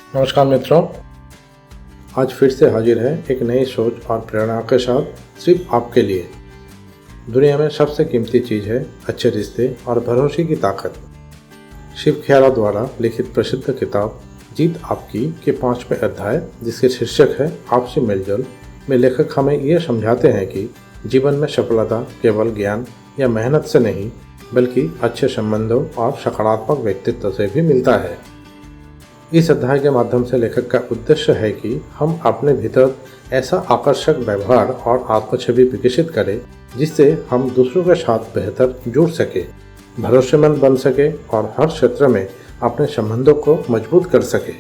नमस्कार मित्रों, आज फिर से हाजिर है एक नई सोच और प्रेरणा के साथ सिर्फ आपके लिए। दुनिया में सबसे कीमती चीज़ है अच्छे रिश्ते और भरोसे की ताकत। शिव ख्यारा द्वारा लिखित प्रसिद्ध किताब जीत आपकी के 5वें अध्याय, जिसके शीर्षक है आपसी मेलजोल, में लेखक हमें ये समझाते हैं कि जीवन में सफलता केवल ज्ञान या मेहनत से नहीं, बल्कि अच्छे संबंधों और सकारात्मक व्यक्तित्व से भी मिलता है। इस अध्याय के माध्यम से लेखक का उद्देश्य है कि हम अपने भीतर ऐसा आकर्षक व्यवहार और आत्मछवि विकसित करें जिससे हम दूसरों के साथ बेहतर जुड़ सके, भरोसेमंद बन सके और हर क्षेत्र में अपने संबंधों को मजबूत कर सके।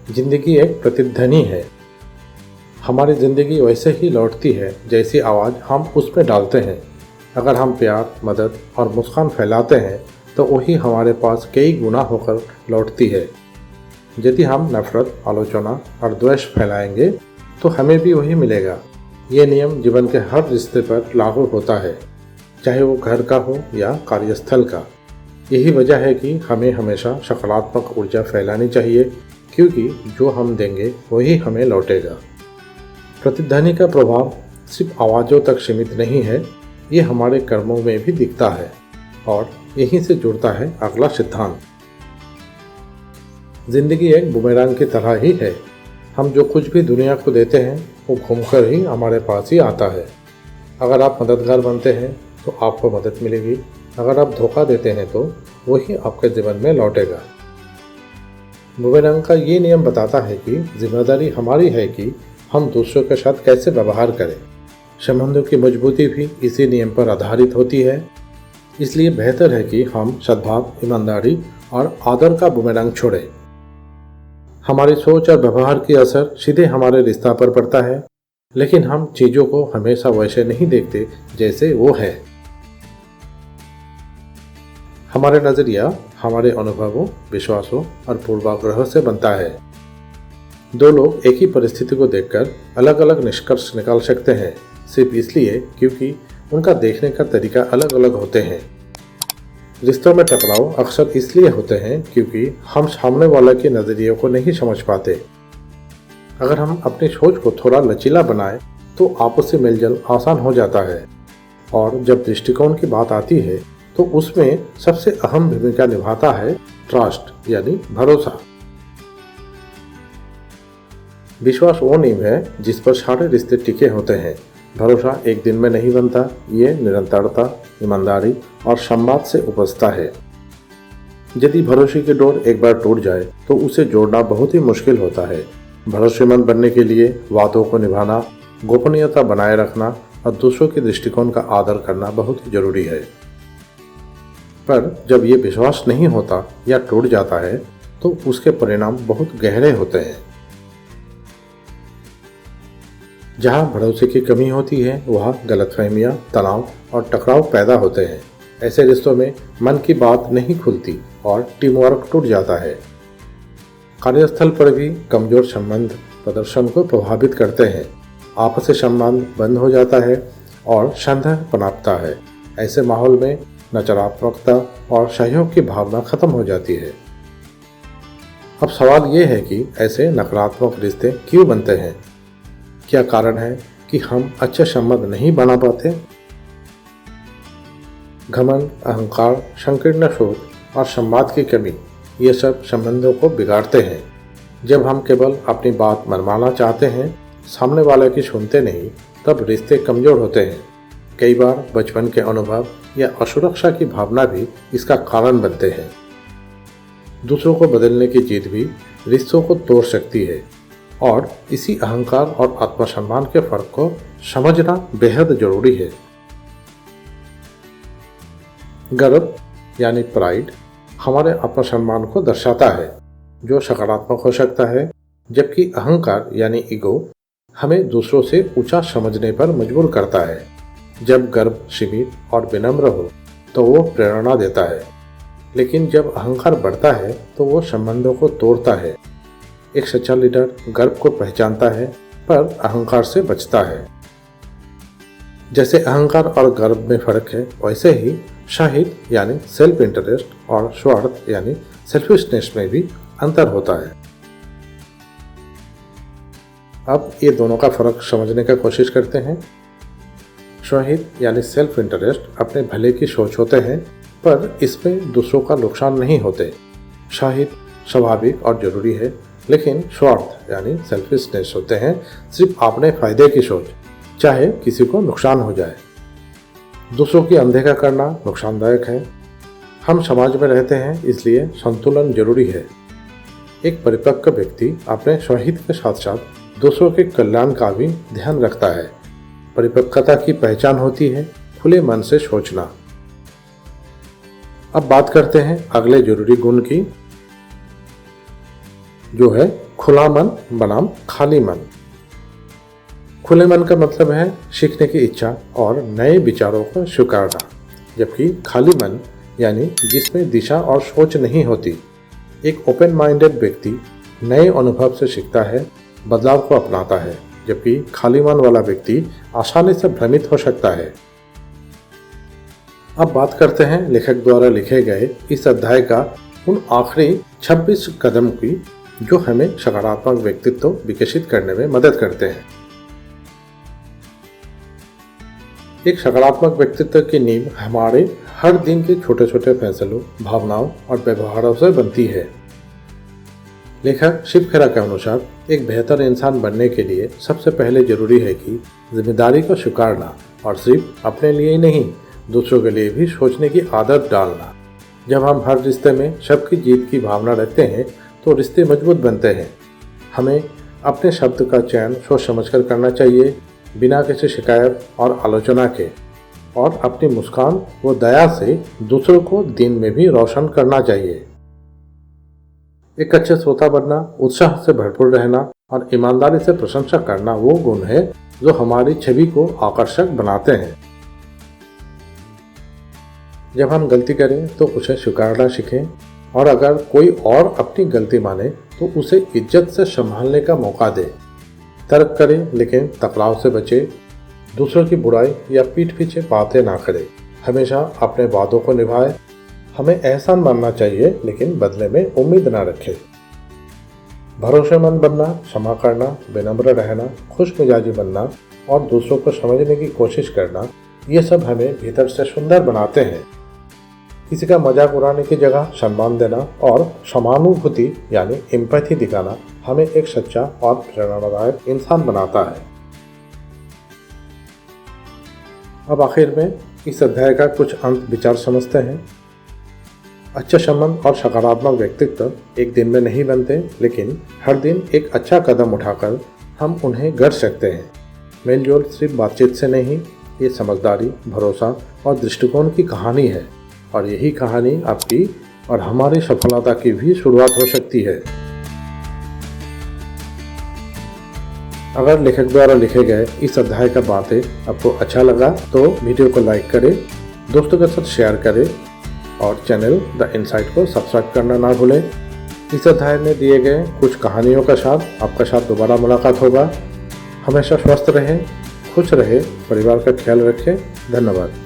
जिंदगी एक प्रतिध्वनि है। हमारी ज़िंदगी वैसे ही लौटती है जैसी आवाज़ हम उसमें डालते हैं। अगर हम प्यार, मदद और मुस्कान फैलाते हैं तो वही हमारे पास कई गुना होकर लौटती है। यदि हम नफरत, आलोचना और द्वेष फैलाएंगे तो हमें भी वही मिलेगा। ये नियम जीवन के हर रिश्ते पर लागू होता है, चाहे वो घर का हो या कार्यस्थल का। यही वजह है कि हमें हमेशा सकारात्मक ऊर्जा फैलानी चाहिए, क्योंकि जो हम देंगे वही हमें लौटेगा। प्रतिध्वनि का प्रभाव सिर्फ आवाज़ों तक सीमित नहीं है, ये हमारे कर्मों में भी दिखता है और यहीं से जुड़ता है अगला सिद्धांत। जिंदगी एक बुमेरांग की तरह ही है। हम जो कुछ भी दुनिया को देते हैं वो घूमकर ही हमारे पास ही आता है। अगर आप मददगार बनते हैं तो आपको मदद मिलेगी, अगर आप धोखा देते हैं तो वही आपके जीवन में लौटेगा। बुमेरांग का ये नियम बताता है कि जिम्मेदारी हमारी है कि हम दूसरों के साथ कैसे व्यवहार करें। संबंधों की मजबूती भी इसी नियम पर आधारित होती है। इसलिए बेहतर है कि हम सद्भाव, ईमानदारी और आदर का बुमेरांग छोड़ें। हमारी सोच और व्यवहार की असर सीधे हमारे रिश्ता पर पड़ता है, लेकिन हम चीज़ों को हमेशा वैसे नहीं देखते जैसे वो है। हमारे नज़रिया हमारे अनुभवों, विश्वासों और पूर्वाग्रहों से बनता है। दो लोग एक ही परिस्थिति को देखकर अलग अलग निष्कर्ष निकाल सकते हैं, सिर्फ इसलिए क्योंकि उनका देखने का तरीका अलग अलग होते हैं। रिश्तों में टकराव अक्सर इसलिए होते हैं क्योंकि हम सामने वाले के नज़रिए को नहीं समझ पाते। अगर हम अपनी सोच को थोड़ा लचीला बनाएं तो आपसी मेलजोल आसान हो जाता है। और जब दृष्टिकोण की बात आती है तो उसमें सबसे अहम भूमिका निभाता है ट्रस्ट, यानी भरोसा। विश्वास वो नींव है जिस पर सारे रिश्ते टिके होते हैं। भरोसा एक दिन में नहीं बनता, ये निरंतरता, ईमानदारी और संवाद से उपजता है। यदि भरोसे की डोर एक बार टूट जाए तो उसे जोड़ना बहुत ही मुश्किल होता है। भरोसेमंद बनने के लिए वादों को निभाना, गोपनीयता बनाए रखना और दूसरों के दृष्टिकोण का आदर करना बहुत ही जरूरी है। पर जब ये विश्वास नहीं होता या टूट जाता है तो उसके परिणाम बहुत गहरे होते हैं। जहाँ भरोसे की कमी होती है वहाँ गलतफहमियाँ, तनाव और टकराव पैदा होते हैं। ऐसे रिश्तों में मन की बात नहीं खुलती और टीम वर्क टूट जाता है। कार्यस्थल पर भी कमजोर संबंध प्रदर्शन को प्रभावित करते हैं। आपसी संबंध बंद हो जाता है और संदेह पनपता है। ऐसे माहौल में नकारात्मकता और सहयोग की भावना खत्म हो जाती है। अब सवाल ये है कि ऐसे नकारात्मक रिश्ते क्यों बनते हैं? क्या कारण है कि हम अच्छे संबंध नहीं बना पाते? घमंड, अहंकार, संकीर्ण सोच और संवाद की कमी, ये सब संबंधों को बिगाड़ते हैं। जब हम केवल अपनी बात मनवाना चाहते हैं, सामने वाले की सुनते नहीं, तब रिश्ते कमजोर होते हैं। कई बार बचपन के अनुभव या असुरक्षा की भावना भी इसका कारण बनते हैं। दूसरों को बदलने की जिद भी रिश्तों को तोड़ सकती है और इसी अहंकार और आत्मसम्मान के फर्क को समझना बेहद जरूरी है। गर्व यानी प्राइड हमारे आत्मसम्मान को दर्शाता है, जो सकारात्मक हो सकता है, जबकि अहंकार यानी ईगो हमें दूसरों से ऊंचा समझने पर मजबूर करता है। जब गर्व सीमित और विनम्र हो तो वो प्रेरणा देता है, लेकिन जब अहंकार बढ़ता है तो वो संबंधों को तोड़ता है। एक सच्चा लीडर गर्व को पहचानता है पर अहंकार से बचता है। जैसे अहंकार और गर्व में फर्क है, वैसे ही शाहिद यानी सेल्फ इंटरेस्ट और स्वार्थ यानी सेल्फिशनेस में भी अंतर होता है। अब ये दोनों का फर्क समझने का कोशिश करते हैं। शाहिद यानी सेल्फ इंटरेस्ट अपने भले की सोच होते हैं, पर इसमें दूसरों का नुकसान नहीं होते। शाहिद स्वाभाविक और जरूरी है, लेकिन स्वार्थ यानी सेल्फिशनेस होते हैं सिर्फ अपने फायदे की सोच, चाहे किसी को नुकसान हो जाए। दूसरों की अनदेखा करना नुकसानदायक है। हम समाज में रहते हैं, इसलिए संतुलन जरूरी है। एक परिपक्व व्यक्ति अपने स्वाहित के साथ साथ दूसरों के कल्याण का भी ध्यान रखता है। परिपक्वता की पहचान होती है खुले मन से सोचना। अब बात करते हैं अगले जरूरी गुण की, जो है खुला मन बनाम खाली मन। खुले मन का मतलब है सीखने की इच्छा और नए विचारों को स्वीकारना, जबकि खाली मन यानी जिसमें दिशा और सोच नहीं होती। एक ओपन माइंडेड व्यक्ति नए अनुभव से सीखता है, बदलाव को अपनाता है, जबकि खाली मन वाला व्यक्ति आसानी से भ्रमित हो सकता है। अब बात करते हैं लेखक द्वारा लिखे गए इस अध्याय का उन आखिरी 26 कदम की, जो हमें सकारात्मक व्यक्तित्व विकसित करने में मदद करते हैं। एक सकारात्मक व्यक्तित्व की नींव हमारे हर दिन के छोटे छोटे फैसलों, भावनाओं और व्यवहारों से बनती है। लेखक शिव खेरा के अनुसार एक बेहतर इंसान बनने के लिए सबसे पहले जरूरी है कि जिम्मेदारी को स्वीकारना, और सिर्फ अपने लिए ही नहीं, दूसरों के लिए भी सोचने की आदत डालना। जब हम हर रिश्ते में सबकी जीत की भावना रखते हैं तो रिश्ते मजबूत बनते हैं। हमें अपने शब्द का चयन सोच समझकर करना चाहिए, बिना किसी शिकायत और आलोचना के, और अपनी मुस्कान व दया से दूसरों को दिन में भी रोशन करना चाहिए। एक अच्छे श्रोता बनना, उत्साह से भरपूर रहना और ईमानदारी से प्रशंसा करना वो गुण है जो हमारी छवि को आकर्षक बनाते हैं। जब हम गलती करें तो उसे स्वीकारना सीखें, और अगर कोई और अपनी गलती माने तो उसे इज्जत से संभालने का मौका दें। तर्क करें लेकिन टकराव से बचें। दूसरों की बुराई या पीठ पीछे बातें ना करें। हमेशा अपने वादों को निभाएं। हमें एहसान मानना चाहिए, लेकिन बदले में उम्मीद ना रखें। भरोसेमंद बनना, क्षमा करना, विनम्र रहना, खुश मिजाजी बनना और दूसरों को समझने की कोशिश करना, ये सब हमें भीतर से सुंदर बनाते हैं। किसी का मजाक उड़ाने की जगह सम्मान देना और समानुभूति यानी एम्पैथी दिखाना हमें एक सच्चा और प्रेरणादायक इंसान बनाता है। अब आखिर में इस अध्याय का कुछ अंत विचार समझते हैं। अच्छे संबंध और सकारात्मक व्यक्तित्व एक दिन में नहीं बनते, लेकिन हर दिन एक अच्छा कदम उठाकर हम उन्हें गढ़ सकते हैं। मेलजोल सिर्फ बातचीत से नहीं, ये समझदारी, भरोसा और दृष्टिकोण की कहानी है, और यही कहानी आपकी और हमारी सफलता की भी शुरुआत हो सकती है। अगर लेखक द्वारा लिखे गए इस अध्याय का बातें आपको अच्छा लगा तो वीडियो को लाइक करें, दोस्तों के साथ शेयर करें और चैनल द इनसाइट को सब्सक्राइब करना ना भूलें। इस अध्याय में दिए गए कुछ कहानियों का साथ आपका साथ दोबारा मुलाकात होगा। हमेशा स्वस्थ रहें, खुश रहें, परिवार का ख्याल रखें। धन्यवाद।